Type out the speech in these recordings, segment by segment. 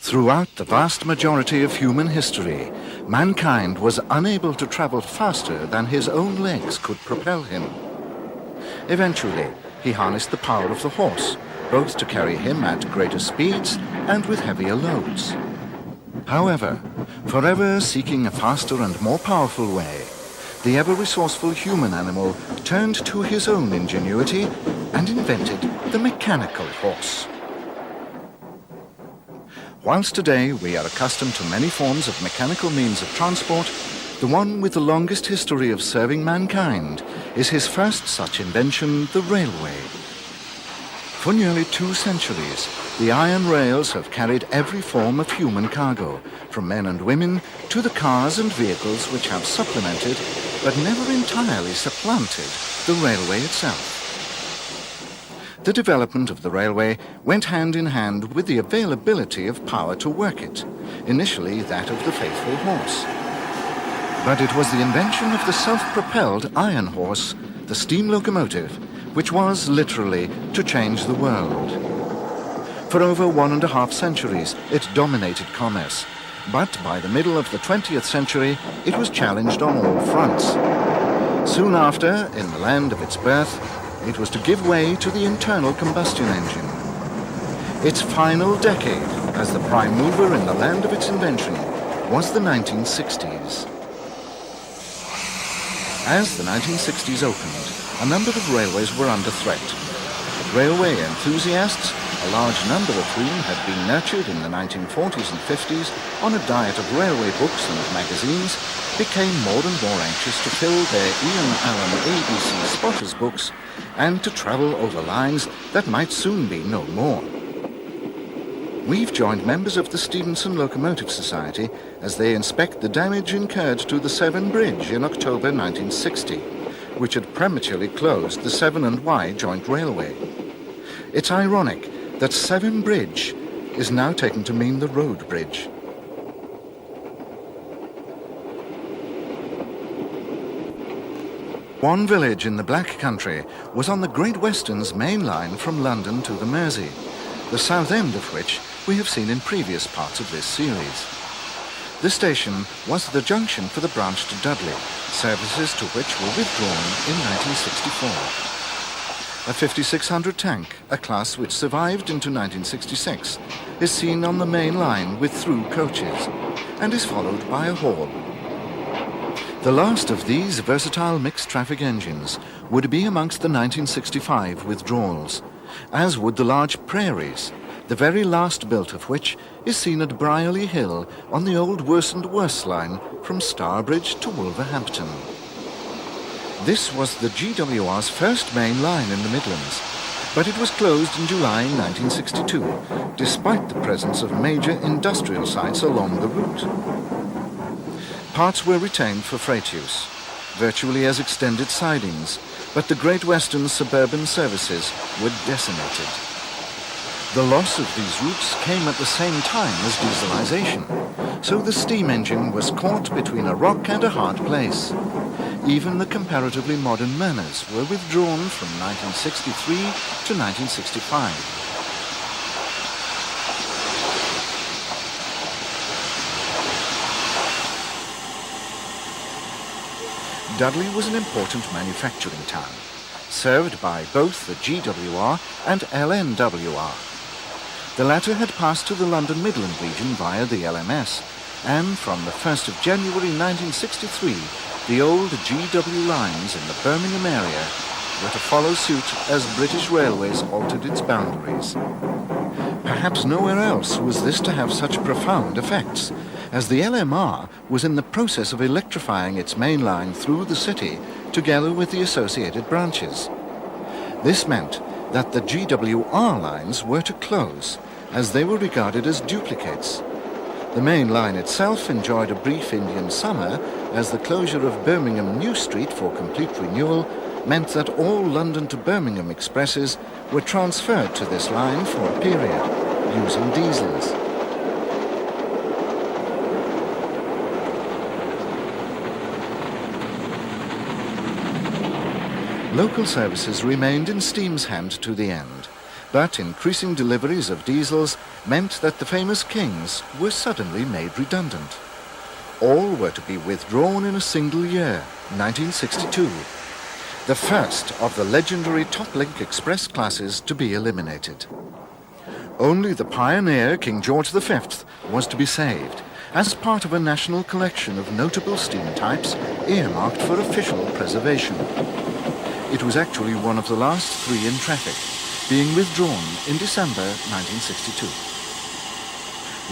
Throughout the vast majority of human history, mankind was unable to travel faster than his own legs could propel him. Eventually, he harnessed the power of the horse, both to carry him at greater speeds and with heavier loads. However, forever seeking a faster and more powerful way, the ever-resourceful human animal turned to his own ingenuity and invented the mechanical horse. Whilst today we are accustomed to many forms of mechanical means of transport, the one with the longest history of serving mankind is his first such invention, the railway. For nearly 2 centuries, the iron rails have carried every form of human cargo, from men and women to the cars and vehicles which have supplemented, but never entirely supplanted, the railway itself. The development of the railway went hand in hand with the availability of power to work it, initially that of the faithful horse. But it was the invention of the self-propelled iron horse, the steam locomotive, which was literally to change the world. For over 1.5 centuries, it dominated commerce, but by the middle of the 20th century, it was challenged on all fronts. Soon after, in the land of its birth, it was to give way to the internal combustion engine. Its final decade, as the prime mover in the land of its invention, was the 1960s. As the 1960s opened, a number of railways were under threat. Railway enthusiasts, a large number of whom had been nurtured in the 1940s and 50s on a diet of railway books and magazines, became more and more anxious to fill their Ian Allen ABC spotters books and to travel over lines that might soon be no more. We've joined members of the Stevenson Locomotive Society as they inspect the damage incurred to the Severn Bridge in October 1960, which had prematurely closed the Severn and Wye joint railway. It's ironic that Severn Bridge is now taken to mean the road bridge. One village in the Black Country was on the Great Western's main line from London to the Mersey, the south end of which we have seen in previous parts of this series. The station was the junction for the branch to Dudley, services to which were withdrawn in 1964. A 5600 tank, a class which survived into 1966, is seen on the main line with through coaches and is followed by a hall. The last of these versatile mixed-traffic engines would be amongst the 1965 withdrawals, as would the large Prairies, the very last built of which is seen at Brierley Hill on the old Worse and Worse line from Starbridge to Wolverhampton. This was the GWR's first main line in the Midlands, but it was closed in July 1962, despite the presence of major industrial sites along the route. Parts were retained for freight use, virtually as extended sidings, but the Great Western's suburban services were decimated. The loss of these routes came at the same time as dieselization, so the steam engine was caught between a rock and a hard place. Even the comparatively modern Merners were withdrawn from 1963 to 1965. Dudley was an important manufacturing town, served by both the GWR and LNWR. The latter had passed to the London Midland region via the LMS, and from the 1st of January 1963, the old GW lines in the Birmingham area were to follow suit as British Railways altered its boundaries. Perhaps nowhere else was this to have such profound effects, as the LMR was in the process of electrifying its main line through the city together with the associated branches. This meant that the GWR lines were to close, as they were regarded as duplicates. The main line itself enjoyed a brief Indian summer, as the closure of Birmingham New Street for complete renewal meant that all London to Birmingham expresses were transferred to this line for a period, using diesels. local services remained in steam's hand to the end, but increasing deliveries of diesels meant that the famous Kings were suddenly made redundant. All were to be withdrawn in a single year, 1962, the first of the legendary Top-Link Express classes to be eliminated. Only the pioneer King George V was to be saved, as part of a national collection of notable steam types earmarked for official preservation. It was actually one of the last three in traffic, being withdrawn in December 1962.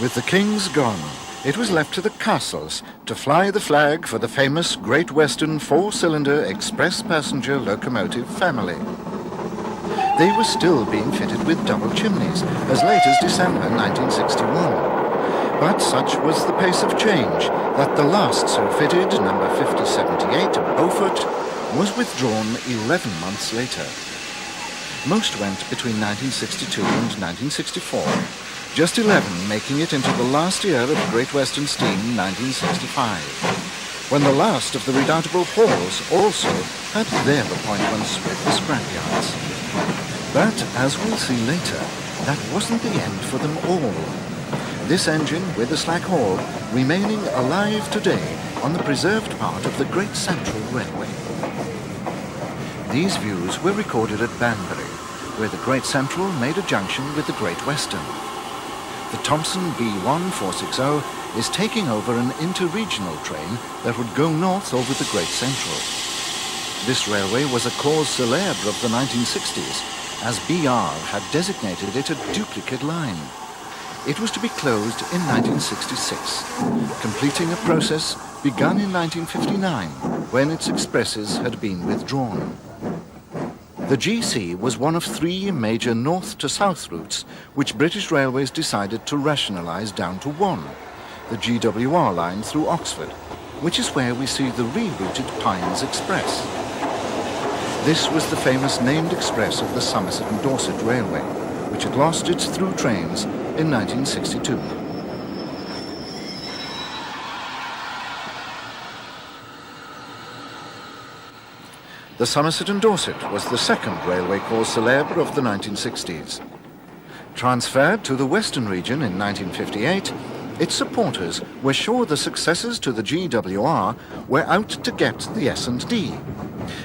With the Kings gone, it was left to the castles to fly the flag for the famous Great Western four-cylinder express passenger locomotive family. They were still being fitted with double chimneys as late as December 1961. But such was the pace of change that the last so fitted, number 5078 Beaufort, was withdrawn 11 months later. Most went between 1962 and 1964, just 11 making it into the last year of Great Western Steam, 1965, when the last of the redoubtable Halls also had their appointments with the scrapyards. But, as we'll see later, that wasn't the end for them all. This engine, with the Slack Hall, remaining alive today on the preserved part of the Great Central Railway. These views were recorded at Banbury, where the Great Central made a junction with the Great Western. The Thomson B1460 is taking over an interregional train that would go north over the Great Central. This railway was a cause célèbre of the 1960s, as BR had designated it a duplicate line. It was to be closed in 1966, completing a process begun in 1959, when its expresses had been withdrawn. The GC was one of three major north to south routes which British Railways decided to rationalise down to one, the GWR line through Oxford, which is where we see the rerouted Pines Express. This was the famous named express of the Somerset and Dorset Railway, which had lost its through trains in 1962. The Somerset and Dorset was the second railway cause célèbre of the 1960s. Transferred to the Western region in 1958, its supporters were sure the successors to the GWR were out to get the S&D.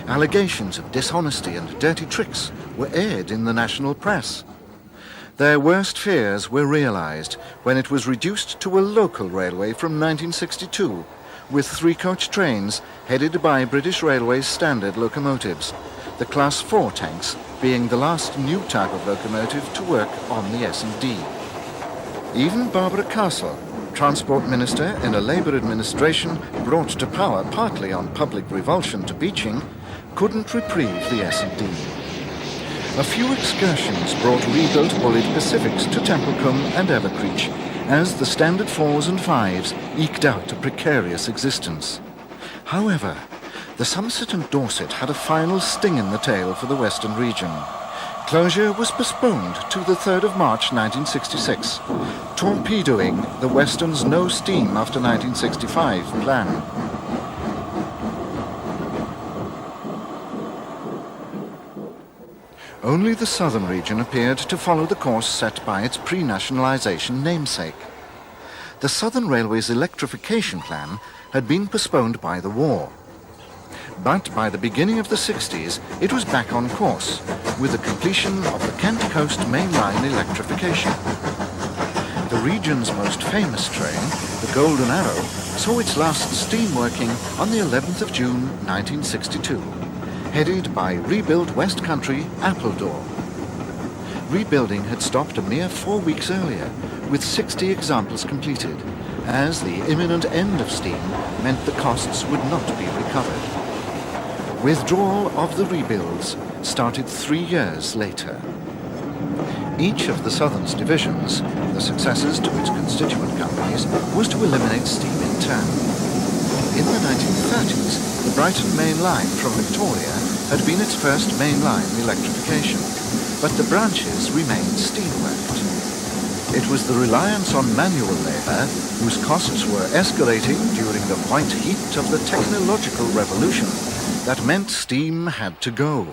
Allegations of dishonesty and dirty tricks were aired in the national press. Their worst fears were realised when it was reduced to a local railway from 1962, with three-coach trains headed by British Railways standard locomotives, the Class 4 tanks being the last new type of locomotive to work on the S&D. Even Barbara Castle, Transport Minister in a Labour administration brought to power partly on public revulsion to Beeching, couldn't reprieve the S&D. A few excursions brought rebuilt Bullied Pacifics to Templecombe and Evercreech, as the standard 4s and 5s eked out a precarious existence. However, the Somerset and Dorset had a final sting in the tail for the Western region. Closure was postponed to the 3rd of March 1966, torpedoing the Western's no steam after 1965 plan. Only the southern region appeared to follow the course set by its pre-nationalisation namesake. The Southern Railway's electrification plan had been postponed by the war. But by the beginning of the 60s, it was back on course, with the completion of the Kent Coast Main Line electrification. The region's most famous train, the Golden Arrow, saw its last steam working on the 11th of June 1962. Headed by rebuilt West Country Appledore. Rebuilding had stopped a mere 4 weeks earlier, with 60 examples completed, as the imminent end of steam meant the costs would not be recovered. Withdrawal of the rebuilds started 3 years later. Each of the Southern's divisions, the successors to its constituent companies, was to eliminate steam in turn. In the 1930s, the Brighton Main Line from Victoria had been its first mainline electrification, but the branches remained steam-worked. It was the reliance on manual labour, whose costs were escalating during the white heat of the technological revolution, That meant steam had to go,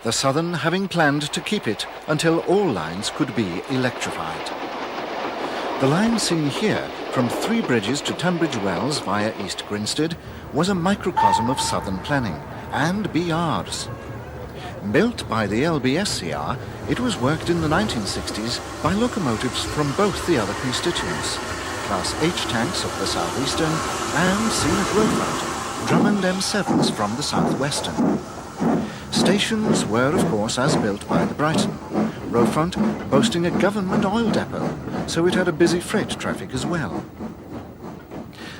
the Southern having planned to keep it until all lines could be electrified. The line seen here from Three Bridges to Tunbridge Wells via East Grinstead was a microcosm of Southern planning and BRs. Built by the LBSCR, it was worked in the 1960s by locomotives from both the other constituents, Class H tanks of the southeastern and, seen at Rowfront, Drummond M7s from the southwestern. Stations were, of course, as built by the Brighton, Rowfront boasting a government oil depot, so it had a busy freight traffic as well.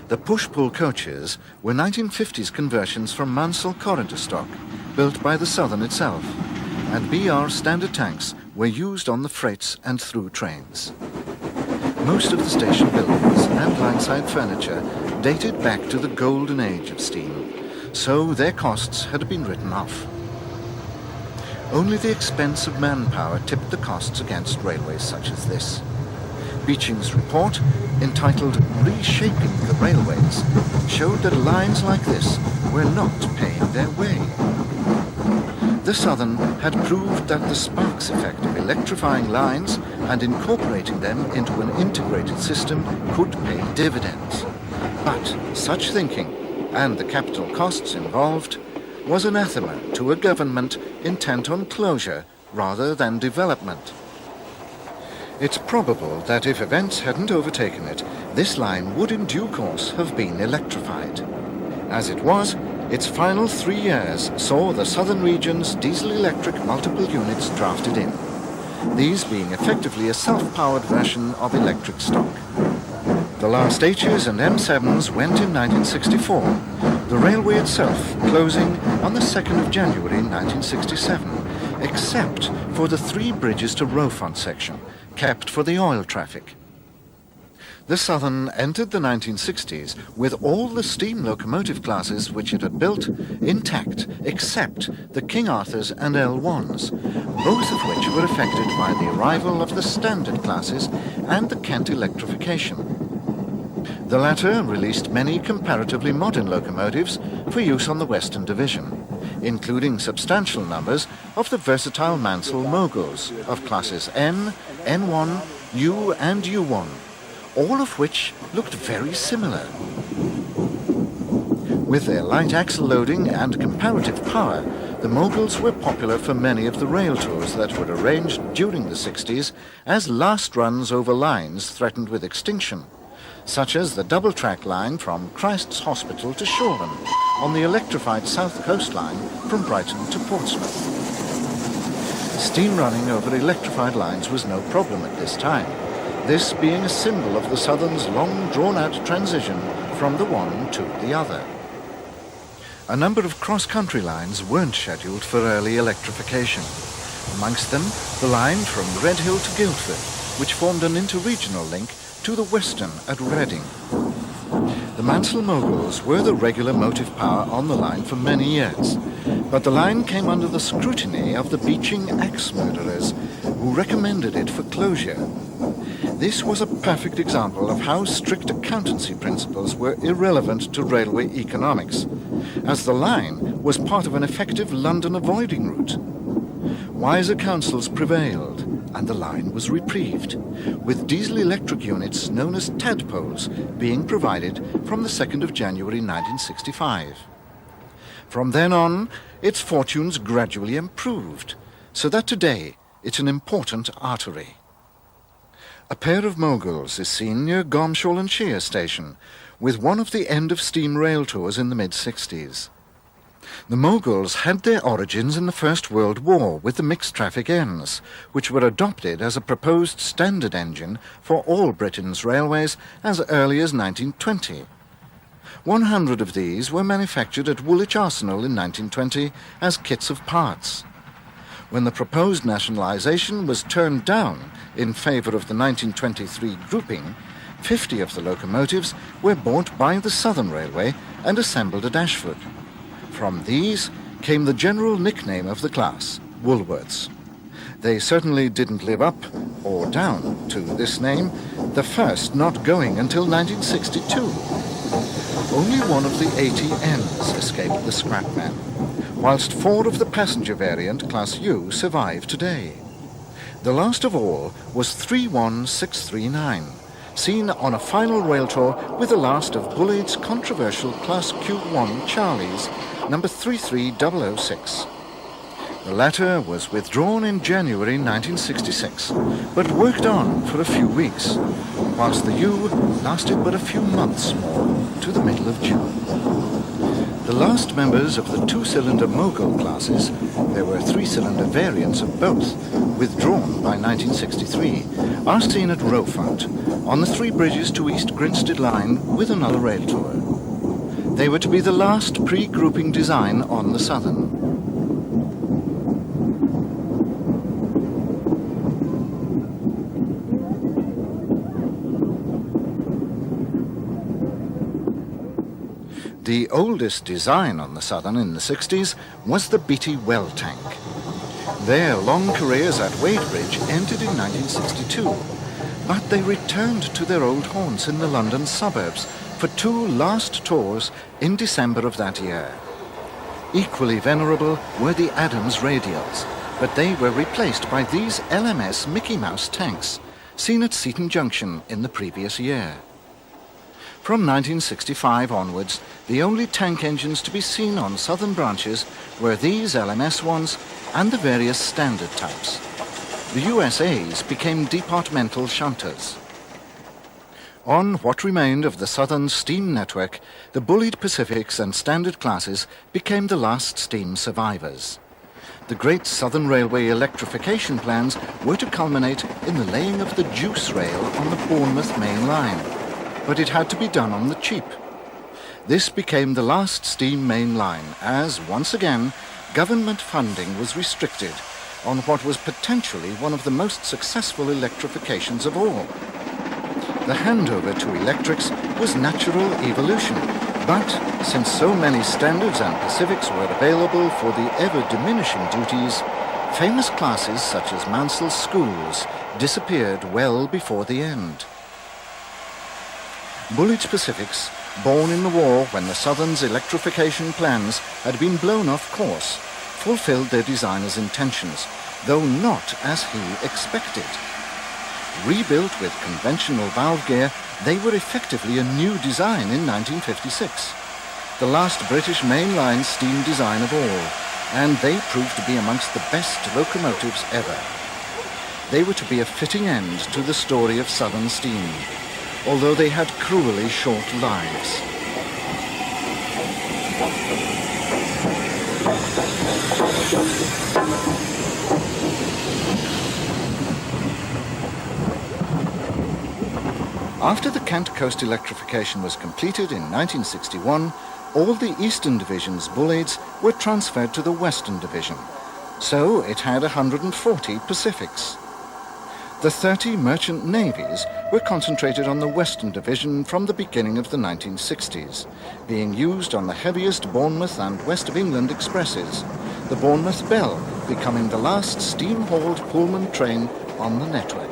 The push-pull coaches were 1950s conversions from Mansell Corridor stock, built by the Southern itself, and BR standard tanks were used on the freights and through trains. Most of the station buildings and lineside furniture dated back to the golden age of steam, so their costs had been written off. Only the expense of manpower tipped the costs against railways such as this. Beeching's report, entitled Reshaping the Railways, showed that lines like this were not paying their way. The Southern had proved that the Sparks effect of electrifying lines and incorporating them into an integrated system could pay dividends. But such thinking, and the capital costs involved, was anathema to a government intent on closure rather than development. It's probable that if events hadn't overtaken it, this line would in due course have been electrified. As it was, its final 3 years saw the Southern region's diesel-electric multiple units drafted in, these being effectively a self-powered version of electric stock. The last H's and M7s went in 1964, the railway itself closing on the 2nd of January 1967, except for the Three Bridges to Rowfront section, kept for the oil traffic. The Southern entered the 1960s with all the steam locomotive classes which it had built intact, except the King Arthurs and L1s, both of which were affected by the arrival of the standard classes and the Kent electrification. The latter released many comparatively modern locomotives for use on the Western Division, including substantial numbers of the versatile Mansell Moguls of classes N, N1, U and U1, all of which looked very similar. With their light axle loading and comparative power, the Moguls were popular for many of the rail tours that were arranged during the 60s as last runs over lines threatened with extinction, such as the double-track line from Christ's Hospital to Shoreham on the electrified South Coast line from Brighton to Portsmouth. Steam running over electrified lines was no problem at this time, this being a symbol of the Southern's long drawn-out transition from the one to the other. A number of cross-country lines weren't scheduled for early electrification. Amongst them, the line from Redhill to Guildford, which formed an interregional link to the Western at Reading. The Mansell Moguls were the regular motive power on the line for many years, but the line came under the scrutiny of the Beeching axe murderers, who recommended it for closure. This was a perfect example of how strict accountancy principles were irrelevant to railway economics, as the line was part of an effective London avoiding route. Wiser counsels prevailed, and the line was reprieved, with diesel-electric units known as tadpoles being provided from the 2nd of January 1965. From then on, its fortunes gradually improved, so that today it's an important artery. A pair of Moguls is seen near Gomshall and Shear station, with one of the end-of-steam rail tours in the mid-60s. The Moguls had their origins in the First World War with the mixed-traffic Ns, which were adopted as a proposed standard engine for all Britain's railways as early as 1920. 100 of these were manufactured at Woolwich Arsenal in 1920 as kits of parts. When the proposed nationalisation was turned down in favour of the 1923 grouping, 50 of the locomotives were bought by the Southern Railway and assembled at Ashford. From these came the general nickname of the class, Woolworths. They certainly didn't live up or down to this name, the first not going until 1962. Only one of the 80 Ns escaped the scrap man. whilst 4 of the passenger variant Class U survive today. The last of all was 31639, seen on a final rail tour with the last of Bulleid's controversial Class Q1 Charlies, number 33006. The latter was withdrawn in January 1966, but worked on for a few weeks, whilst the U lasted but a few months more, to the middle of June. The last members of the 2-cylinder Mogul classes, there were 3-cylinder variants of both, withdrawn by 1963, are seen at Rowfront, on the 3 bridges to East Grinstead line with another rail tour. They were to be the last pre-grouping design on the Southern. The oldest design on the Southern in the 60s was the Beatty Well tank. Their long careers at Wadebridge ended in 1962, but they returned to their old haunts in the London suburbs for 2 last tours in December of that year. Equally venerable were the Adams radials, but they were replaced by these LMS Mickey Mouse tanks, seen at Seaton Junction in the previous year. From 1965 onwards, the only tank engines to be seen on Southern branches were these LMS ones and the various standard types. The USA's became departmental shunters. On what remained of the Southern steam network, the Bulleid Pacifics and standard classes became the last steam survivors. The Great Southern Railway electrification plans were to culminate in the laying of the Juice Rail on the Bournemouth main line, but it had to be done on the cheap. This became the last steam main line as, once again, government funding was restricted on what was potentially one of the most successful electrifications of all. The handover to electrics was natural evolution, but since so many standards and Pacifics were available for the ever-diminishing duties, famous classes such as Mansell Schools disappeared well before the end. Bulleid's Pacifics, born in the war when the Southern's electrification plans had been blown off course, fulfilled their designer's intentions, though not as he expected. Rebuilt with conventional valve gear, they were effectively a new design in 1956, the last British mainline steam design of all, and they proved to be amongst the best locomotives ever. They were to be a fitting end to the story of Southern steam, although they had cruelly short lives. After the Kent Coast electrification was completed in 1961, all the Eastern Division's Bulleids were transferred to the Western Division, so it had 140 Pacifics. The 30 merchant navies were concentrated on the Western Division from the beginning of the 1960s, being used on the heaviest Bournemouth and West of England expresses, the Bournemouth Belle becoming the last steam-hauled Pullman train on the network.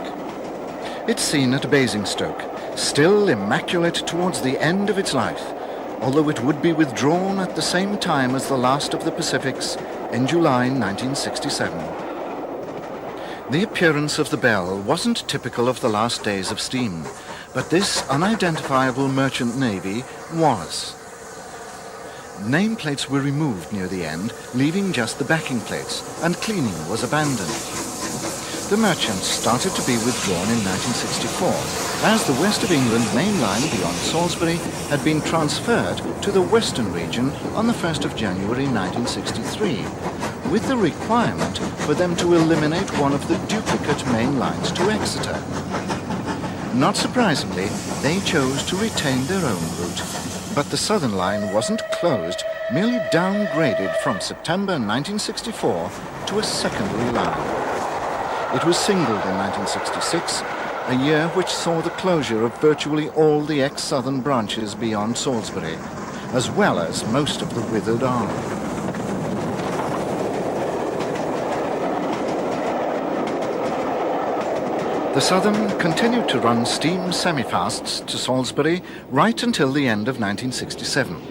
It's seen at Basingstoke, still immaculate towards the end of its life, although it would be withdrawn at the same time as the last of the Pacifics in July 1967. The appearance of the Belle wasn't typical of the last days of steam, but this unidentifiable merchant navy was. Nameplates were removed near the end, leaving just the backing plates, and cleaning was abandoned. The merchants started to be withdrawn in 1964, as the West of England main line beyond Salisbury had been transferred to the Western region on the 1st of January 1963, with the requirement for them to eliminate one of the duplicate main lines to Exeter. Not surprisingly, they chose to retain their own route, but the Southern line wasn't closed, merely downgraded from September 1964 to a secondary line. It was singled in 1966, a year which saw the closure of virtually all the ex-Southern branches beyond Salisbury, as well as most of the withered arm. The Southern continued to run steam semi-fasts to Salisbury right until the end of 1967,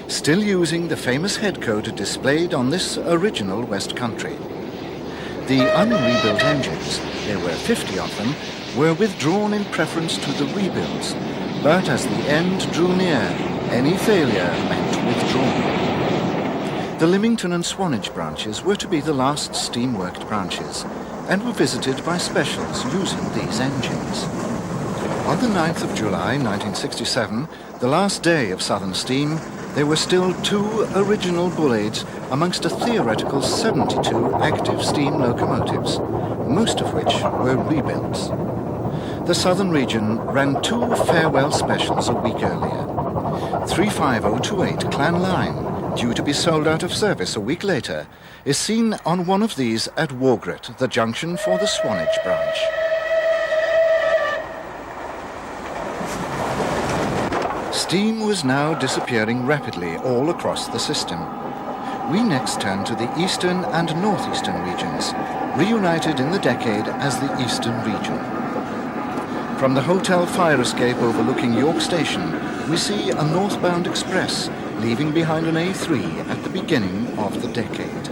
still using the famous head code displayed on this original West Country. The unrebuilt engines, there were 50 of them, were withdrawn in preference to the rebuilds, but as the end drew near, any failure meant withdrawal. The Lymington and Swanage branches were to be the last steam-worked branches, and were visited by specials using these engines. On the 9th of July 1967, the last day of Southern Steam, there were still 2 original Bullades amongst a theoretical 72 active steam locomotives, most of which were rebuilds. The Southern region ran 2 farewell specials a week earlier. 35028 Clan Line, due to be sold out of service a week later, is seen on one of these at Wargret, the junction for the Swanage branch. Steam was now disappearing rapidly all across the system. We next turn to the eastern and northeastern regions, reunited in the decade as the Eastern Region. From the hotel fire escape overlooking York Station, we see a northbound express leaving behind an A3 at the beginning of the decade.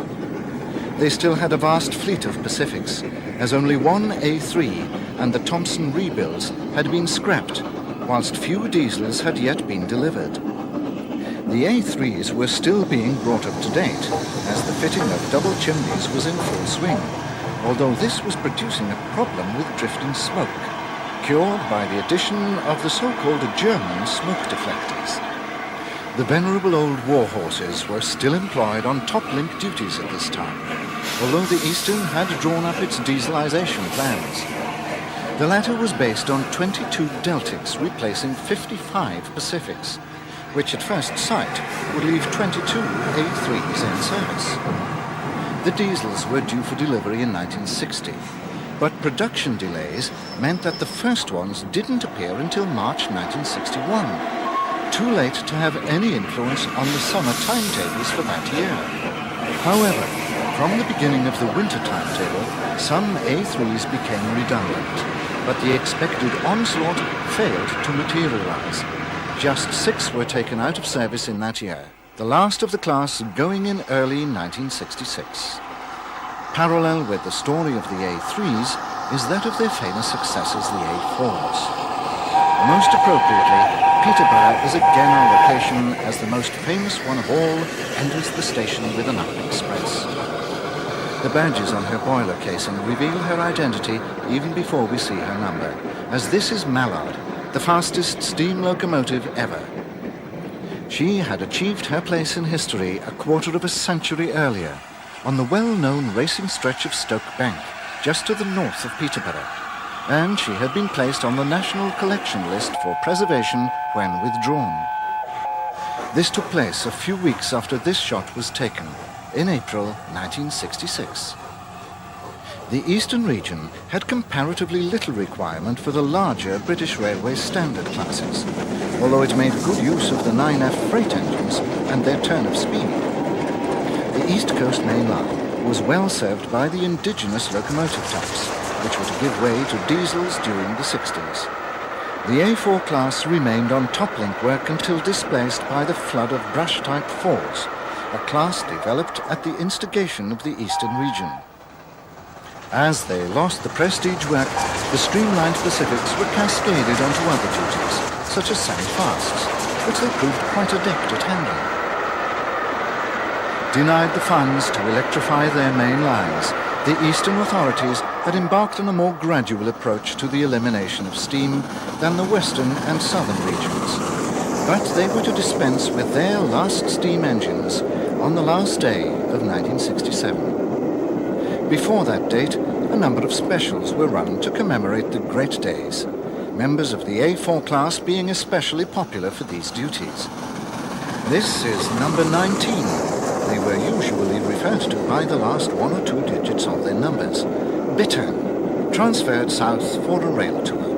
They still had a vast fleet of Pacifics, as only one A3 and the Thompson rebuilds had been scrapped, whilst few diesels had yet been delivered. The A3s were still being brought up to date, as the fitting of double chimneys was in full swing, although this was producing a problem with drifting smoke, cured by the addition of the so-called German smoke deflectors. The venerable old war horses were still employed on top-link duties at this time, although the Eastern had drawn up its dieselization plans. The latter was based on 22 Deltics replacing 55 Pacifics, which at first sight would leave 22 A3s in service. The diesels were due for delivery in 1960, but production delays meant that the first ones didn't appear until March 1961, too late to have any influence on the summer timetables for that year. However, from the beginning of the winter timetable, some A3s became redundant, but the expected onslaught failed to materialize. Just 6 were taken out of service in that year, the last of the class going in early 1966. Parallel with the story of the A3s is that of their famous successors, the A4s. Most appropriately, Peterborough is again our location as the most famous one of all enters the station with an up express. The badges on her boiler casing reveal her identity even before we see her number, as this is Mallard, the fastest steam locomotive ever. She had achieved her place in history a quarter of a century earlier, on the well-known racing stretch of Stoke Bank, just to the north of Peterborough, and she had been placed on the National Collection List for preservation when withdrawn. This took place a few weeks after this shot was taken, in April 1966. The Eastern region had comparatively little requirement for the larger British Railways standard classes, although it made good use of the 9F freight engines and their turn of speed. The East Coast Main Line was well served by the indigenous locomotive types, which were to give way to diesels during the 60s. The A4 class remained on top-link work until displaced by the flood of brush-type 4s, a class developed at the instigation of the Eastern region. As they lost the prestige work, the streamlined Pacifics were cascaded onto other duties, such as semi-fasts, which they proved quite adept at handling. Denied the funds to electrify their main lines, the Eastern authorities had embarked on a more gradual approach to the elimination of steam than the Western and Southern regions. But they were to dispense with their last steam engines on the last day of 1967. Before that date, a number of specials were run to commemorate the great days, members of the A4 class being especially popular for these duties. This is number 19. They were usually referred to by the last 1 or 2 digits of their numbers. Bittern, transferred south for a rail tour.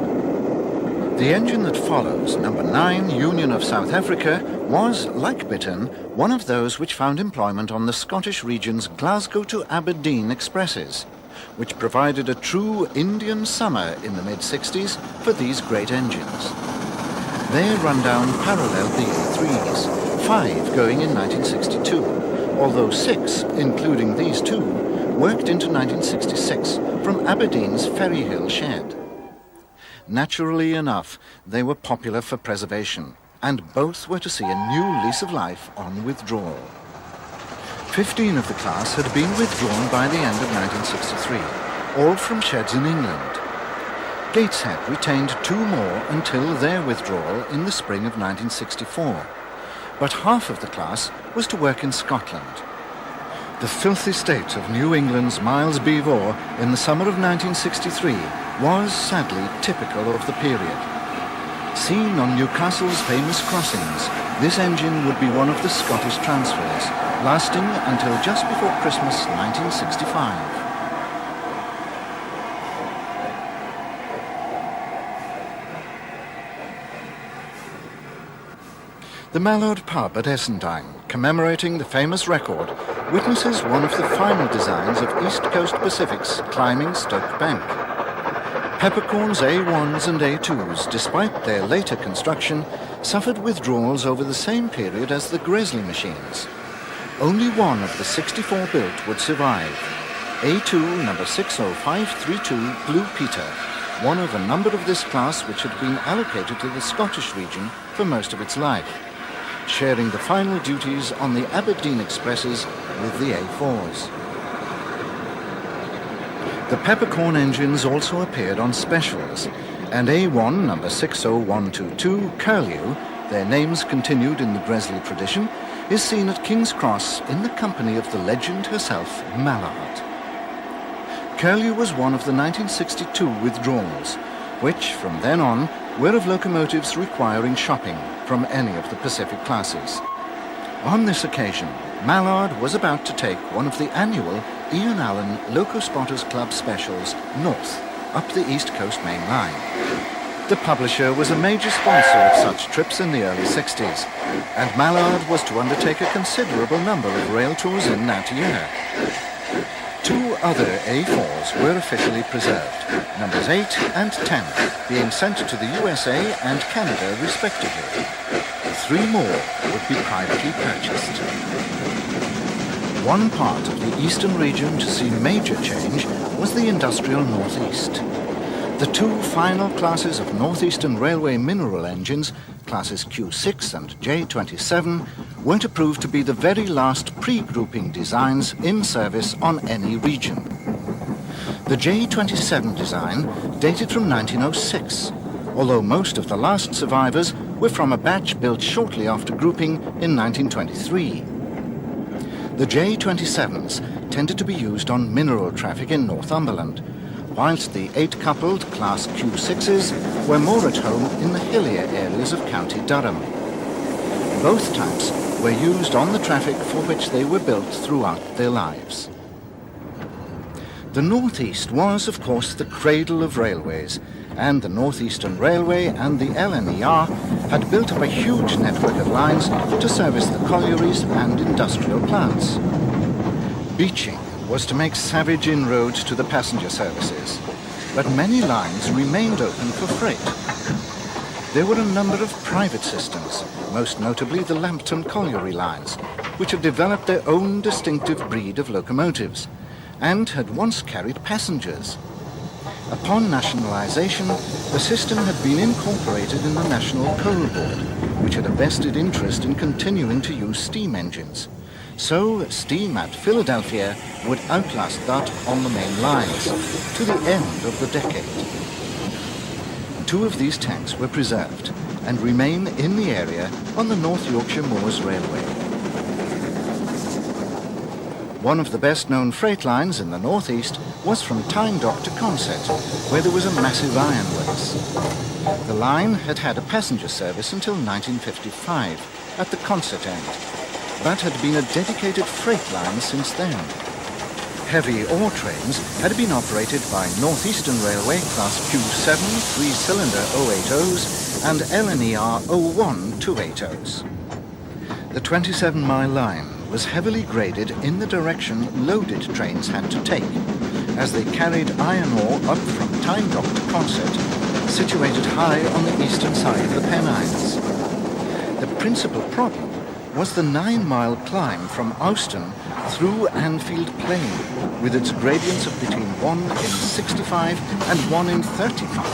The engine that follows, number 9, Union of South Africa, was, like Bittern, one of those which found employment on the Scottish region's Glasgow to Aberdeen expresses, which provided a true Indian summer in the mid-60s for these great engines. Their rundown paralleled the A3s, 5 going in 1962, although 6, including these 2, worked into 1966 from Aberdeen's Ferryhill shed. Naturally enough, they were popular for preservation, and both were to see a new lease of life on withdrawal. 15 of the class had been withdrawn by the end of 1963, all from sheds in England. Gateshead retained 2 more until their withdrawal in the spring of 1964, but half of the class was to work in Scotland. The filthy state of New England's Miles Beevor in the summer of 1963 was sadly typical of the period. Seen on Newcastle's famous crossings, this engine would be one of the Scottish transfers, lasting until just before Christmas 1965. The Mallard Pub at Essendine, commemorating the famous record, witnesses one of the final designs of East Coast Pacific's climbing Stoke Bank. Peppercorn's A1s and A2s, despite their later construction, suffered withdrawals over the same period as the Gresley machines. Only one of the 64 built would survive. A2 number 60532 Blue Peter, one of a number of this class which had been allocated to the Scottish region for most of its life, sharing the final duties on the Aberdeen Expresses with the A4s. The Peppercorn engines also appeared on specials, and A1 number 60122 Curlew, their names continued in the Gresley tradition, is seen at King's Cross in the company of the legend herself, Mallard. Curlew was one of the 1962 withdrawals, which from then on were of locomotives requiring shopping from any of the Pacific classes. On this occasion, Mallard was about to take one of the annual Ian Allen Loco Spotters Club specials north, up the East Coast Main Line. The publisher was a major sponsor of such trips in the early 60s, and Mallard was to undertake a considerable number of rail tours in that year. 2 other A4s were officially preserved, numbers 8 and 10 being sent to the USA and Canada respectively. 3 more would be privately purchased. One part of the eastern region to see major change was the industrial northeast. The 2 final classes of Northeastern Railway mineral engines, classes Q6 and J27, were to prove to be the very last pre-grouping designs in service on any region. The J27 design dated from 1906, although most of the last survivors were from a batch built shortly after grouping in 1923. The J27s tended to be used on mineral traffic in Northumberland, whilst the 8-coupled Class Q6s were more at home in the hillier areas of County Durham. Both types were used on the traffic for which they were built throughout their lives. The Northeast was, of course, the cradle of railways, and the Northeastern Railway and the LNER had built up a huge network of lines to service the collieries and industrial plants. Beaching was to make savage inroads to the passenger services, but many lines remained open for freight. There were a number of private systems, most notably the Lambton Colliery lines, which had developed their own distinctive breed of locomotives, and had once carried passengers. Upon nationalisation, the system had been incorporated in the National Coal Board, which had a vested interest in continuing to use steam engines. So steam at Philadelphia would outlast that on the main lines, to the end of the decade. 2 of these tanks were preserved and remain in the area on the North Yorkshire Moors Railway. One of the best-known freight lines in the northeast was from Tyne Dock to Consett, where there was a massive ironworks. The line had had a passenger service until 1955 at the Consett end, but had been a dedicated freight line since then. Heavy ore trains had been operated by Northeastern Railway Class Q7 3-cylinder 080s and LNER 01 280s. The 27-mile line was heavily graded in the direction loaded trains had to take, as they carried iron ore up from Tyne Dock to Consett, situated high on the eastern side of the Pennines. The principal problem was the 9-mile climb from Euston through Anfield Plain, with its gradients of between 1 in 65 and 1 in 35.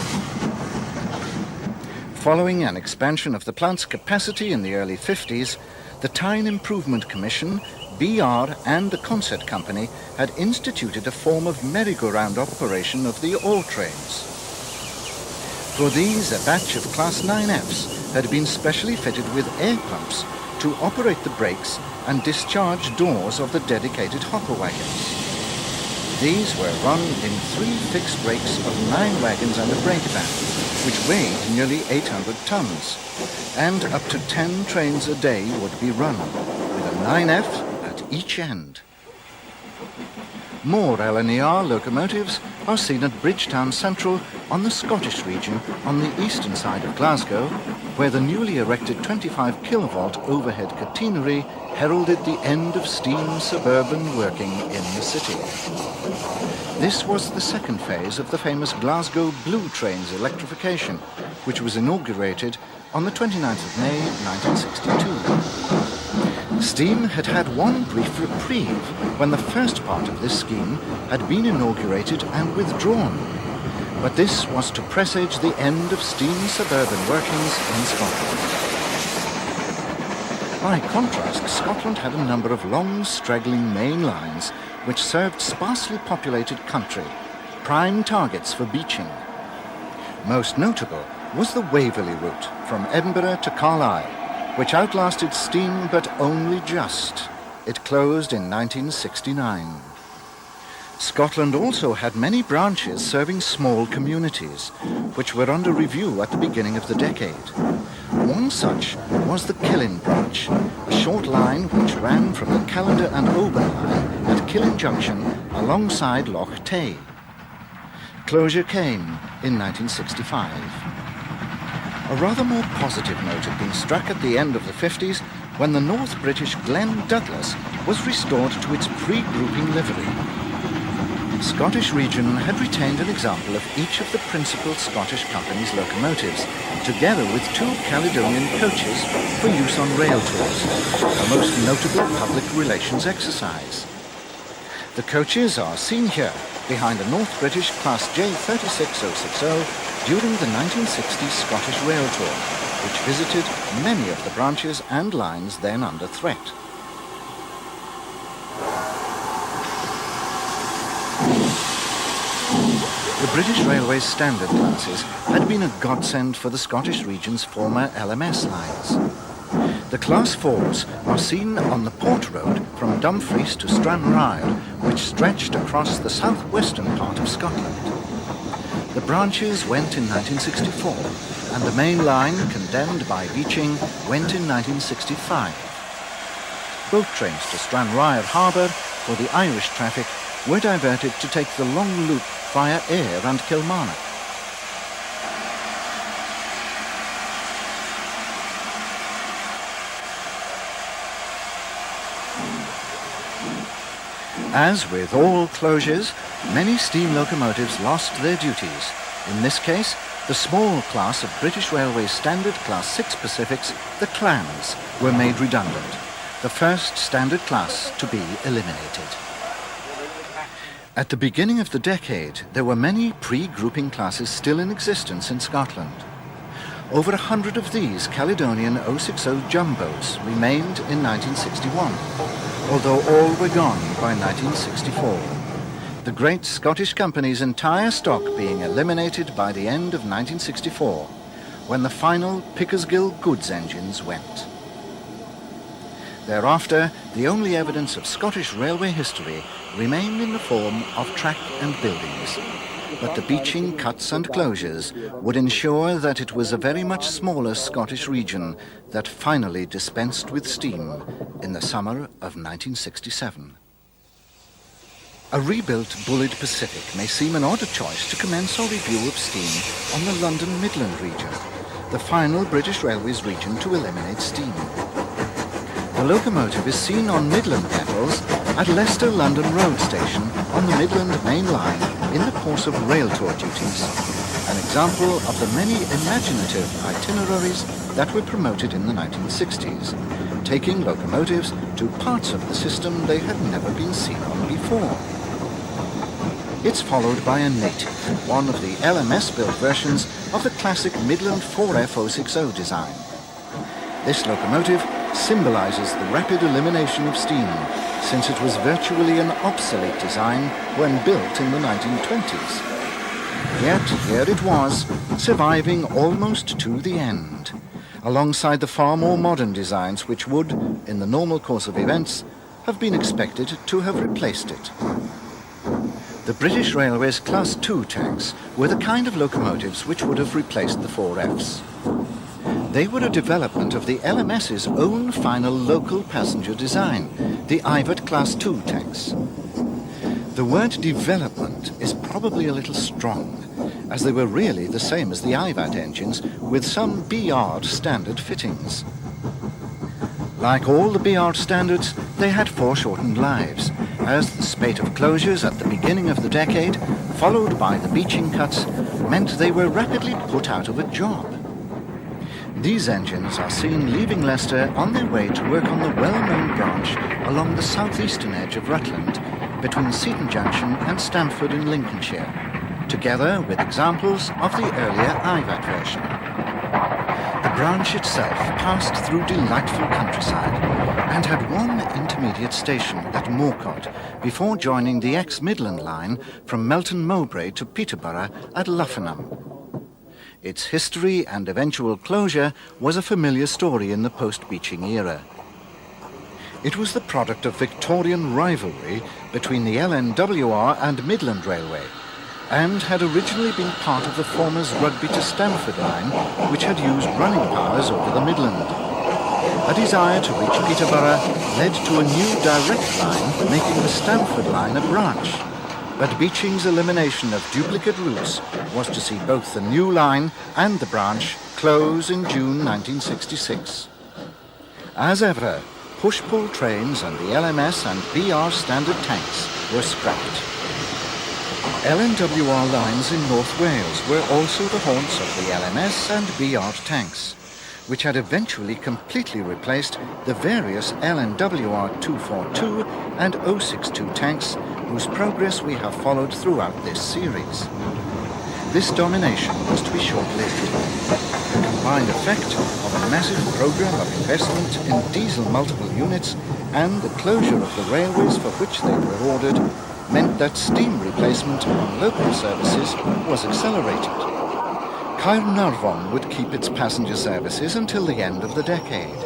Following an expansion of the plant's capacity in the early 50s, the Tyne Improvement Commission, BR and the Concert Company had instituted a form of merry-go-round operation of the ore trains. For these, a batch of Class 9Fs had been specially fitted with air pumps to operate the brakes and discharge doors of the dedicated hopper wagons. These were run in 3 fixed brakes of 9 wagons and a brake van, which weighed nearly 800 tons, and up to 10 trains a day would be run, with a 9F at each end. More LNER locomotives are seen at Bridgetown Central on the Scottish region on the eastern side of Glasgow, where the newly erected 25 kilovolt overhead catenary heralded the end of steam suburban working in the city. This was the second phase of the famous Glasgow Blue Trains electrification, which was inaugurated on the 29th of May 1962. Steam had had one brief reprieve when the first part of this scheme had been inaugurated and withdrawn, but this was to presage the end of steam suburban workings in Scotland. By contrast, Scotland had a number of long, straggling main lines which served sparsely populated country, prime targets for beaching. Most notable was the Waverley route from Edinburgh to Carlisle, which outlasted steam but only just. It closed in 1969. Scotland also had many branches serving small communities, which were under review at the beginning of the decade. One such was the Killin branch, a short line which ran from the Callander and Oban line at Killin Junction alongside Loch Tay. Closure came in 1965. A rather more positive note had been struck at the end of the 50s when the North British Glen Douglas was restored to its pre-grouping livery. Scottish Region had retained an example of each of the principal Scottish companies' locomotives, together with 2 Caledonian coaches for use on rail tours, a most notable public relations exercise. The coaches are seen here behind a North British Class J36060 during the 1960s Scottish Rail Tour, which visited many of the branches and lines then under threat. The British Railways standard classes had been a godsend for the Scottish region's former LMS lines. The Class 4s are seen on the Port Road from Dumfries to Stranraer, which stretched across the southwestern part of Scotland. The branches went in 1964, and the main line, condemned by beaching, went in 1965. Boat trains to Stranraer Harbour for the Irish traffic were diverted to take the long loop via Ayr and Kilmarnock. As with all closures, many steam locomotives lost their duties. In this case, the small class of British Railways Standard Class 6 Pacifics, the Clans, were made redundant, the first standard class to be eliminated. At the beginning of the decade, there were many pre-grouping classes still in existence in Scotland. Over 100 of these Caledonian 060 jumbos remained in 1961, although all were gone by 1964. The great Scottish company's entire stock being eliminated by the end of 1964, when the final Pickersgill goods engines went. Thereafter, the only evidence of Scottish railway history remained in the form of track and buildings, but the beaching, cuts and closures would ensure that it was a very much smaller Scottish region that finally dispensed with steam in the summer of 1967. A rebuilt Bullard Pacific may seem an odd choice to commence our review of steam on the London Midland region, the final British Railways region to eliminate steam. The locomotive is seen on Midland depot at Leicester London Road Station on the Midland Main Line in the course of rail tour duties, an example of the many imaginative itineraries that were promoted in the 1960s, taking locomotives to parts of the system they had never been seen on before. It's followed by a native, one of the LMS-built versions of the classic Midland 4F060 design. This locomotive symbolizes the rapid elimination of steam, since it was virtually an obsolete design when built in the 1920s. Yet here it was, surviving almost to the end, alongside the far more modern designs which would, in the normal course of events, have been expected to have replaced it. The British Railways Class II tanks were the kind of locomotives which would have replaced the 4Fs. They were a development of the LMS's own final local passenger design, the Ivatt Class II tanks. The word development is probably a little strong, as they were really the same as the Ivatt engines with some BR standard fittings. Like all the BR standards, they had foreshortened lives, as the spate of closures at the beginning of the decade, followed by the beaching cuts, meant they were rapidly put out of a job. These engines are seen leaving Leicester on their way to work on the well-known branch along the southeastern edge of Rutland, between Seaton Junction and Stamford in Lincolnshire, together with examples of the earlier Ivatt version. The branch itself passed through delightful countryside and had one intermediate station at Morcott before joining the ex-Midland line from Melton Mowbray to Peterborough at Luffenham. Its history and eventual closure was a familiar story in the post-beaching era. It was the product of Victorian rivalry between the LNWR and Midland Railway, and had originally been part of the former's Rugby to Stamford line, which had used running powers over the Midland. A desire to reach Peterborough led to a new direct line, making the Stamford line a branch. But Beeching's elimination of duplicate routes was to see both the new line and the branch close in June 1966. As ever, push-pull trains and the LMS and BR standard tanks were scrapped. LNWR lines in North Wales were also the haunts of the LMS and BR tanks, which had eventually completely replaced the various LNWR 242 and 062 tanks whose progress we have followed throughout this series. This domination was to be short-lived. The combined effect of a massive program of investment in diesel multiple units and the closure of the railways for which they were ordered meant that steam replacement on local services was accelerated. Caernarfon would keep its passenger services until the end of the decade,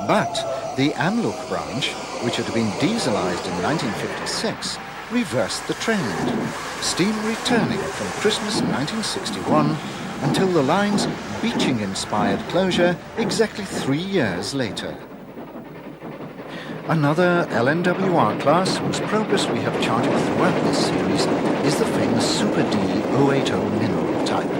but the Amlwch branch, which had been dieselized in 1956, reversed the trend, steam returning from Christmas 1961 until the line's Beeching-inspired closure exactly 3 years later. Another LNWR class whose progress we have charted throughout this series is the famous Super D 080 mineral type.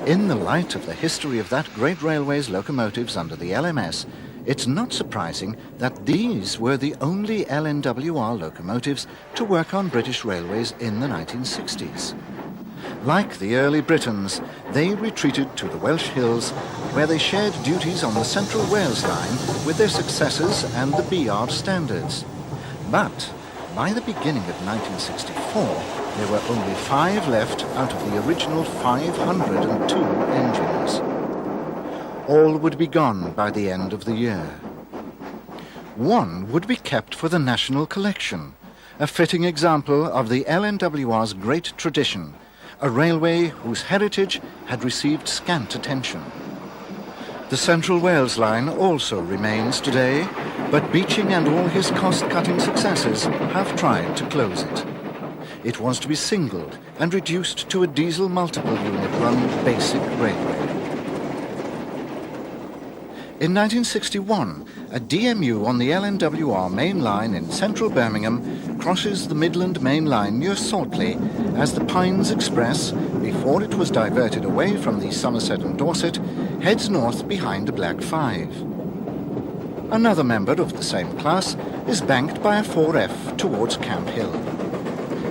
In the light of the history of that great railway's locomotives under the LMS, it's not surprising that these were the only LNWR locomotives to work on British railways in the 1960s. Like the early Britons, they retreated to the Welsh hills, where they shared duties on the Central Wales line with their successors and the BR standards. But by the beginning of 1964, there were only 5 left out of the original 502 engines. All would be gone by the end of the year. One would be kept for the National Collection, a fitting example of the LNWR's great tradition, a railway whose heritage had received scant attention. The Central Wales line also remains today, but Beeching and all his cost-cutting successors have tried to close it. It was to be singled and reduced to a diesel multiple unit run basic railway. In 1961, a DMU on the LNWR main line in central Birmingham crosses the Midland main line near Saltley as the Pines Express, before it was diverted away from the Somerset and Dorset, heads north behind the Black 5. Another member of the same class is banked by a 4F towards Camp Hill.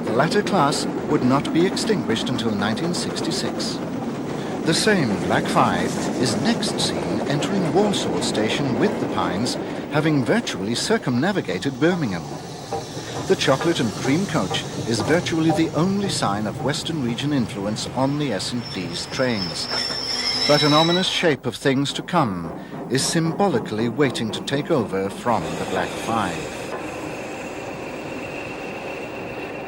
The latter class would not be extinguished until 1966. The same Black 5 is next seen entering Walsall station with the Pines having virtually circumnavigated Birmingham. The chocolate and cream coach is virtually the only sign of Western region influence on the S&D's trains. But an ominous shape of things to come is symbolically waiting to take over from the Black Five.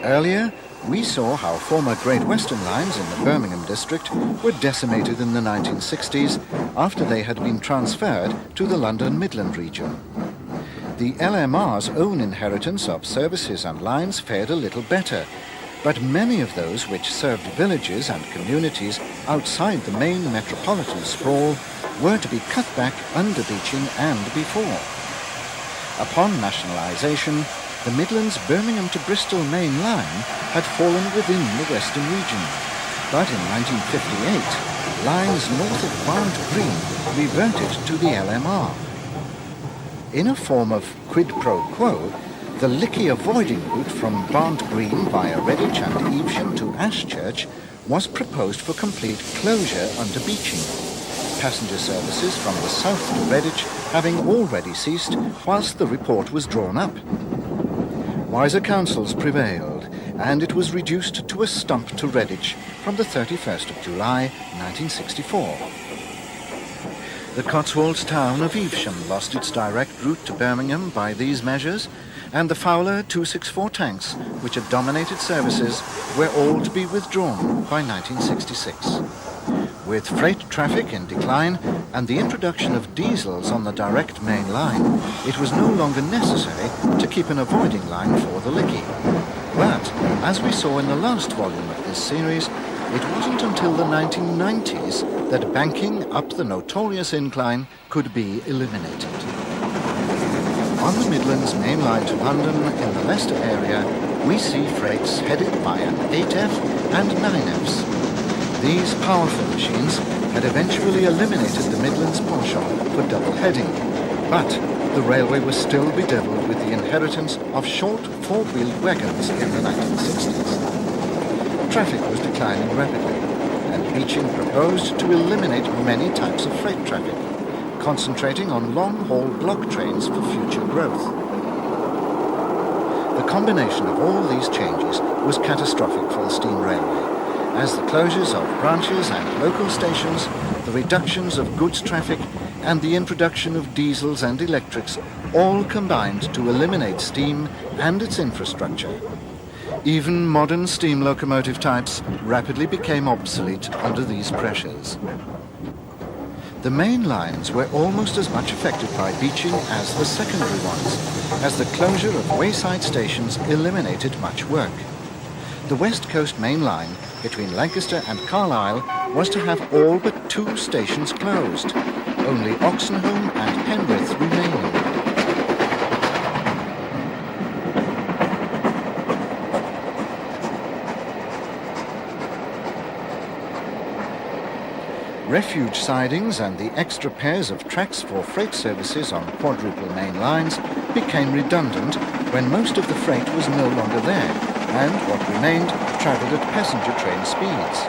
Earlier, we saw how former Great Western lines in the Birmingham district were decimated in the 1960s after they had been transferred to the London Midland region. The LMR's own inheritance of services and lines fared a little better, but many of those which served villages and communities outside the main metropolitan sprawl were to be cut back under Beeching and before. Upon nationalisation, the Midlands Birmingham to Bristol main line had fallen within the Western region, but in 1958, lines north of Barnt Green reverted to the LMR. In a form of quid pro quo, the Lickey avoiding route from Barnt Green via Redditch and Evesham to Ashchurch was proposed for complete closure under Beeching, passenger services from the south to Redditch having already ceased whilst the report was drawn up. Wiser counsels prevailed, and it was reduced to a stump to Redditch from the 31st of July 1964. The Cotswolds town of Evesham lost its direct route to Birmingham by these measures, and the Fowler 264 tanks, which had dominated services, were all to be withdrawn by 1966. With freight traffic in decline and the introduction of diesels on the direct main line, it was no longer necessary to keep an avoiding line for the Lickey. But, as we saw in the last volume of this series, it wasn't until the 1990s that banking up the notorious incline could be eliminated. On the Midlands main line to London in the Leicester area, we see freights headed by an 8F and 9Fs. These powerful machines had eventually eliminated the Midlands penchant for double heading, but the railway was still bedevilled with the inheritance of short four-wheeled wagons in the 1960s. Traffic was declining rapidly, and Beeching proposed to eliminate many types of freight traffic, concentrating on long-haul block trains for future growth. The combination of all these changes was catastrophic for the steam railway, as the closures of branches and local stations, the reductions of goods traffic, and the introduction of diesels and electrics all combined to eliminate steam and its infrastructure. Even modern steam locomotive types rapidly became obsolete under these pressures. The main lines were almost as much affected by Beeching as the secondary ones, as the closure of wayside stations eliminated much work. The West Coast main line between Lancaster and Carlisle was to have all but 2 stations closed, only Oxenholme and Penrith remaining. Refuge sidings and the extra pairs of tracks for freight services on quadruple main lines became redundant when most of the freight was no longer there, and what remained travelled at passenger train speeds.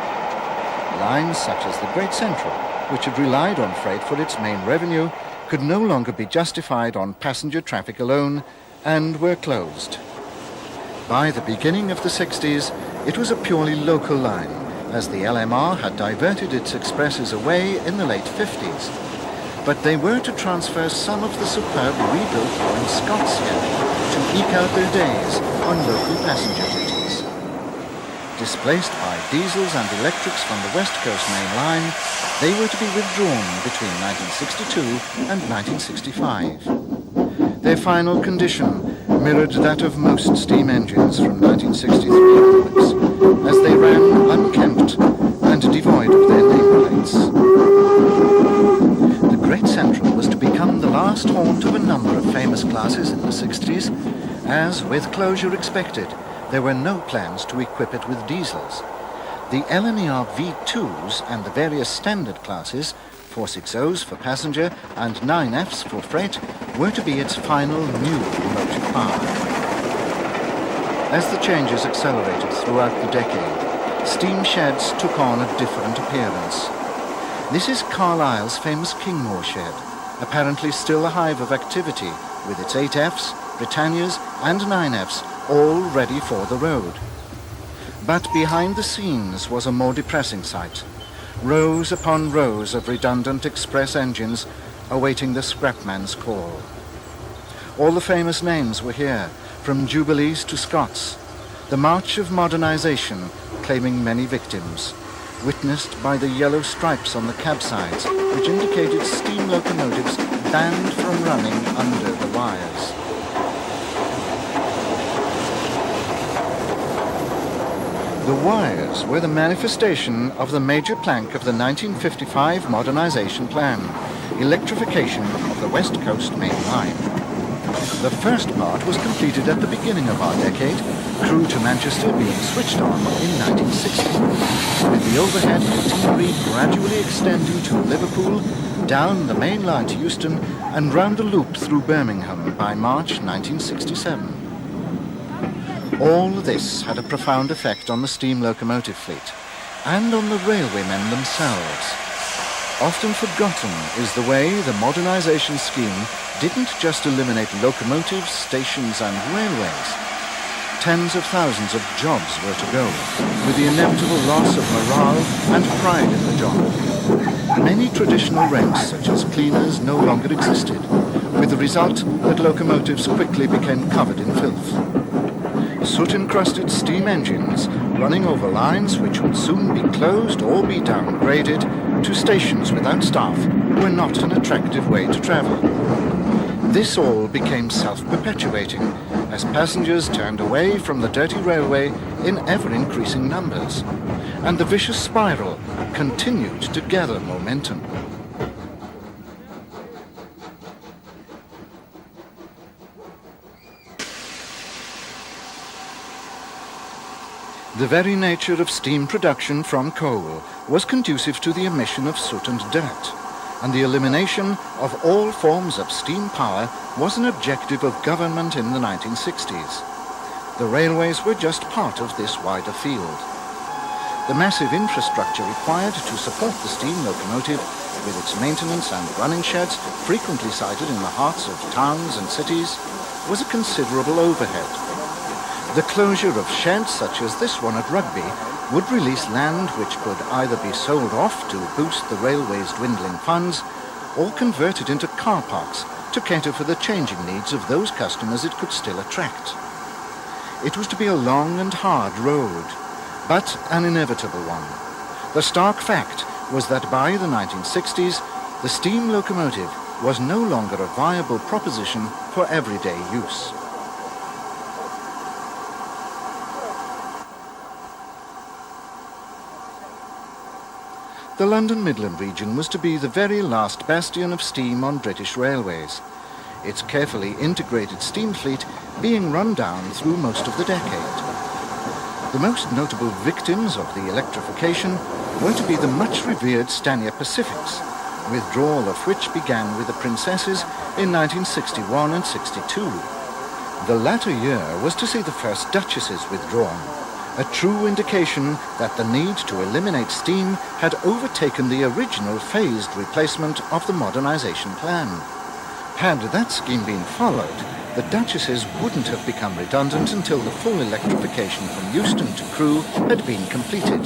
Lines such as the Great Central, which had relied on freight for its main revenue, could no longer be justified on passenger traffic alone and were closed. By the beginning of the 60s, it was a purely local line, as the LMR had diverted its expresses away in the late 50s. But they were to transfer some of the superb rebuilt Lawrence Scots here to eke out their days on local passenger duties. Displaced by diesels and electrics from the West Coast main line, they were to be withdrawn between 1962 and 1965. Their final condition mirrored that of most steam engines from 1963 onwards, as they ran unkempt and devoid of their nameplates. The Great Central was to become the last haunt of a number of famous classes in the 60s, as, with closure expected, there were no plans to equip it with diesels. The LNER V2s and the various standard classes, 460s for passenger and 9Fs for freight, were to be its final new locomotive power. As the changes accelerated throughout the decade, steam sheds took on a different appearance. This is Carlisle's famous Kingmore shed, apparently still a hive of activity, with its 8Fs, Britannias and 9Fs all ready for the road. But behind the scenes was a more depressing sight. Rows upon rows of redundant express engines awaiting the scrapman's call. All the famous names were here, from Jubilees to Scots. The march of modernization claiming many victims, witnessed by the yellow stripes on the cab sides, which indicated steam locomotives banned from running under the wires. The wires were the manifestation of the major plank of the 1955 modernization plan, electrification of the West Coast Main Line. The first part was completed at the beginning of our decade, Crewe to Manchester being switched on in 1960, with the overhead catenary gradually extending to Liverpool, down the main line to Euston, and round the loop through Birmingham by March 1967. All this had a profound effect on the steam locomotive fleet and on the railwaymen themselves. Often forgotten is the way the modernization scheme didn't just eliminate locomotives, stations and railways. Tens of thousands of jobs were to go, with the inevitable loss of morale and pride in the job. Many traditional ranks, such as cleaners, no longer existed, with the result that locomotives quickly became covered in filth. Soot-encrusted steam engines running over lines which would soon be closed or be downgraded to stations without staff were not an attractive way to travel. This all became self-perpetuating as passengers turned away from the dirty railway in ever-increasing numbers, and the vicious spiral continued to gather momentum. The very nature of steam production from coal was conducive to the emission of soot and dirt, and the elimination of all forms of steam power was an objective of government in the 1960s. The railways were just part of this wider field. The massive infrastructure required to support the steam locomotive, with its maintenance and running sheds frequently sited in the hearts of towns and cities, was a considerable overhead. The closure of sheds such as this one at Rugby would release land which could either be sold off to boost the railway's dwindling funds or converted into car parks to cater for the changing needs of those customers it could still attract. It was to be a long and hard road, but an inevitable one. The stark fact was that by the 1960s, the steam locomotive was no longer a viable proposition for everyday use. The London Midland region was to be the very last bastion of steam on British railways, its carefully integrated steam fleet being run down through most of the decade. The most notable victims of the electrification were to be the much-revered Stania Pacifics, withdrawal of which began with the Princesses in 1961 and 62. The latter year was to see the first Duchesses withdrawn, a true indication that the need to eliminate steam had overtaken the original phased replacement of the modernization plan. Had that scheme been followed, the Duchesses wouldn't have become redundant until the full electrification from Euston to Crewe had been completed.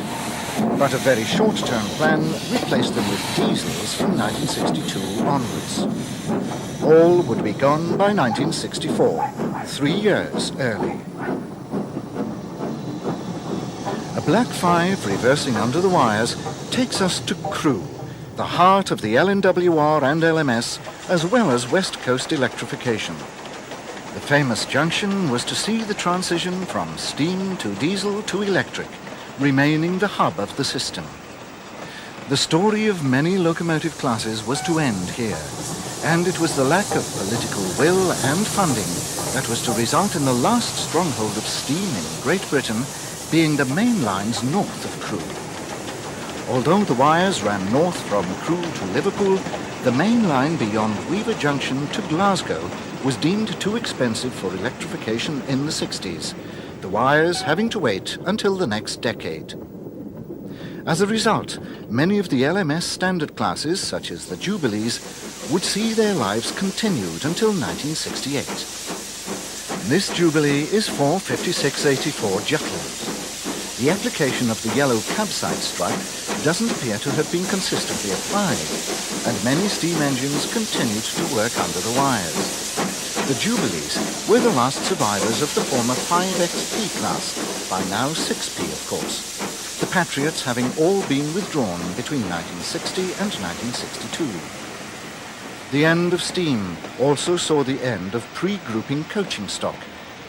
But a very short-term plan replaced them with diesels from 1962 onwards. All would be gone by 1964, 3 years early. A Black 5 reversing under the wires takes us to Crewe, the heart of the LNWR and LMS, as well as West Coast electrification. The famous junction was to see the transition from steam to diesel to electric, remaining the hub of the system. The story of many locomotive classes was to end here, and it was the lack of political will and funding that was to result in the last stronghold of steam in Great Britain being the main lines north of Crewe. Although the wires ran north from Crewe to Liverpool, the main line beyond Weaver Junction to Glasgow was deemed too expensive for electrification in the 60s, the wires having to wait until the next decade. As a result, many of the LMS standard classes, such as the Jubilees, would see their lives continued until 1968. This Jubilee is 45684 Jutland. The application of the yellow cabsite stripe doesn't appear to have been consistently applied, and many steam engines continued to work under the wires. The Jubilees were the last survivors of the former 5XP class, by now 6P of course, the Patriots having all been withdrawn between 1960 and 1962. The end of steam also saw the end of pre-grouping coaching stock,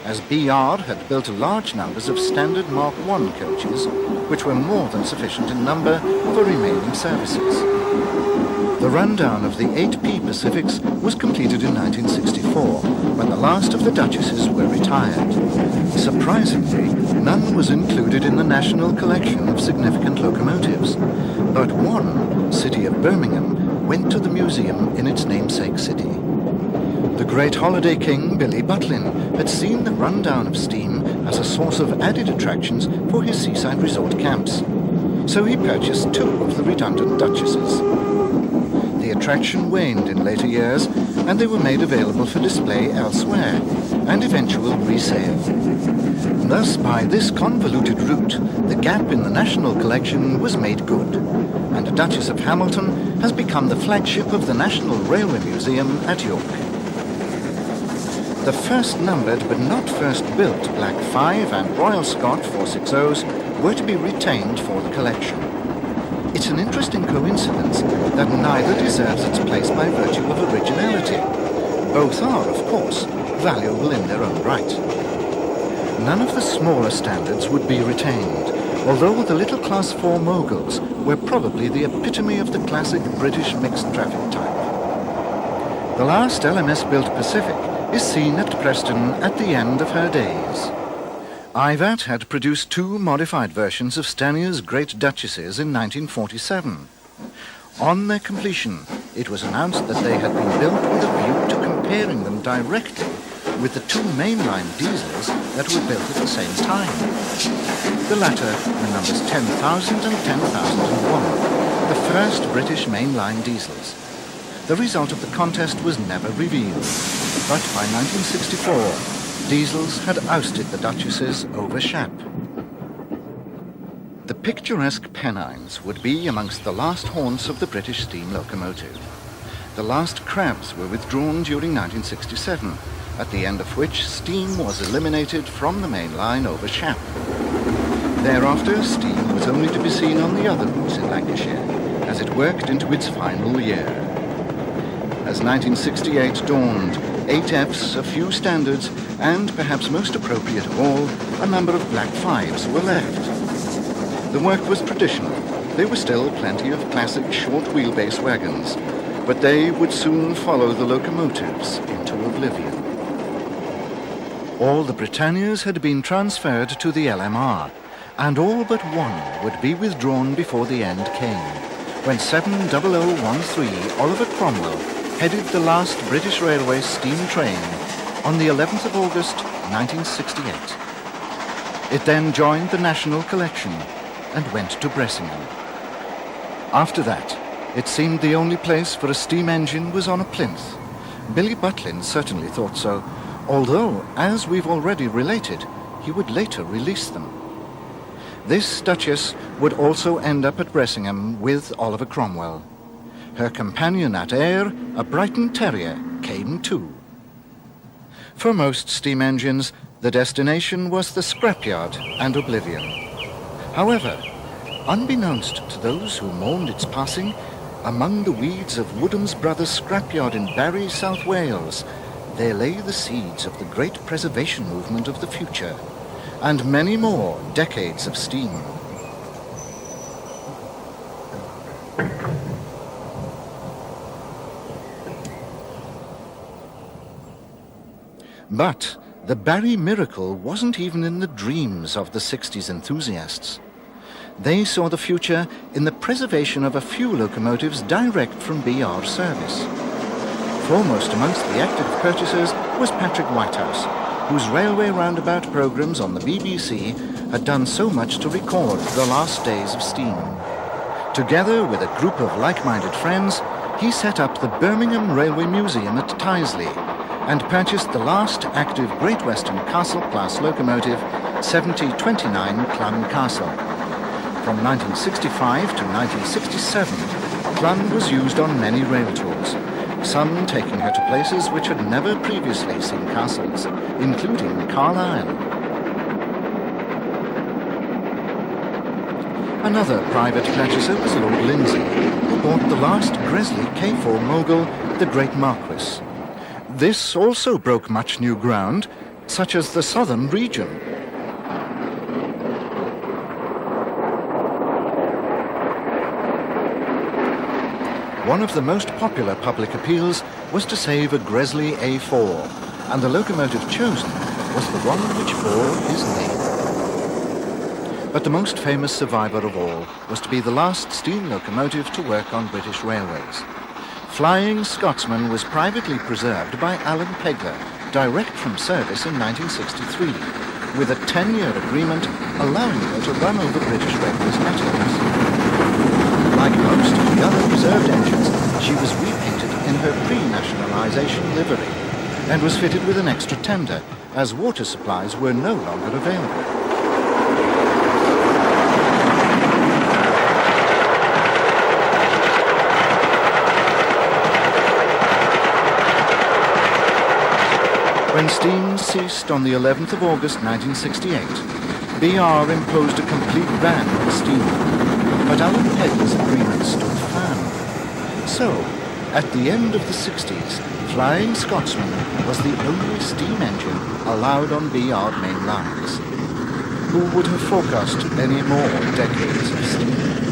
as BR had built large numbers of standard Mark I coaches, which were more than sufficient in number for remaining services. The rundown of the 8P Pacifics was completed in 1964, when the last of the Duchesses were retired. Surprisingly, none was included in the National Collection of Significant Locomotives, but one, City of Birmingham, went to the museum in its namesake city. The great holiday king, Billy Butlin, had seen the rundown of steam as a source of added attractions for his seaside resort camps, so he purchased 2 of the redundant Duchesses. The attraction waned in later years, and they were made available for display elsewhere, and eventual resale. Thus, by this convoluted route, the gap in the National Collection was made good, and the Duchess of Hamilton has become the flagship of the National Railway Museum at York. The first numbered but not first built Black 5 and Royal Scot 460s were to be retained for the collection. It's an interesting coincidence that neither deserves its place by virtue of originality. Both are, of course, valuable in their own right. None of the smaller standards would be retained, although the little Class 4 moguls were probably the epitome of the classic British mixed traffic type. The last LMS-built Pacific is seen at Preston at the end of her days. IVAT had produced 2 modified versions of Stanier's Great Duchesses in 1947. On their completion, it was announced that they had been built with a view to comparing them directly with the 2 mainline diesels that were built at the same time. The latter were numbers 10,000 and 10,001, the first British mainline diesels. The result of the contest was never revealed, but by 1964, diesels had ousted the Duchesses over Shap. The picturesque Pennines would be amongst the last haunts of the British steam locomotive. The last crabs were withdrawn during 1967, at the end of which steam was eliminated from the main line over Shap. Thereafter, steam was only to be seen on the other routes in Lancashire, as it worked into its final year. As 1968 dawned, 8 Fs, a few standards, and perhaps most appropriate of all, a number of Black 5s were left. The work was traditional. There were still plenty of classic short wheelbase wagons, but they would soon follow the locomotives into oblivion. All the Britannias had been transferred to the LMR, and all but one would be withdrawn before the end came, when 70013 Oliver Cromwell headed the last British Railways steam train on the 11th of August, 1968. It then joined the National Collection and went to Bressingham. After that, it seemed the only place for a steam engine was on a plinth. Billy Butlin certainly thought so, although, as we've already related, he would later release them. This Duchess would also end up at Bressingham with Oliver Cromwell. Her companion at Ayr, a Brighton Terrier, came too. For most steam engines, the destination was the scrapyard and oblivion. However, unbeknownst to those who mourned its passing, among the weeds of Woodham's Brothers scrapyard in Barry, South Wales, there lay the seeds of the great preservation movement of the future, and many more decades of steam. But the Barry miracle wasn't even in the dreams of the 60s enthusiasts. They saw the future in the preservation of a few locomotives direct from BR service. Foremost amongst the active purchasers was Patrick Whitehouse, whose railway roundabout programs on the BBC had done so much to record the last days of steam. Together with a group of like-minded friends, he set up the Birmingham Railway Museum at Tyseley and purchased the last active Great Western Castle-class locomotive, 7029 Clun Castle. From 1965 to 1967, Clun was used on many rail tours, some taking her to places which had never previously seen castles, including Carlisle. Another private purchaser was Lord Lindsay, who bought the last Gresley K4 mogul, the Great Marquis. This also broke much new ground, such as the southern region. One of the most popular public appeals was to save a Gresley A4, and the locomotive chosen was the one which bore his name. But the most famous survivor of all was to be the last steam locomotive to work on British railways. Flying Scotsman was privately preserved by Alan Pegler, direct from service in 1963, with a 10-year agreement allowing her to run over British railways networks. Like most of the other preserved engines, she was repainted in her pre-nationalisation livery and was fitted with an extra tender, as water supplies were no longer available. When steam ceased on the 11th of August 1968, BR imposed a complete ban on steam, but Alan Pegler's agreement stood firm. So, at the end of the 60s, Flying Scotsman was the only steam engine allowed on BR main lines. Who would have forecast any more decades of steam?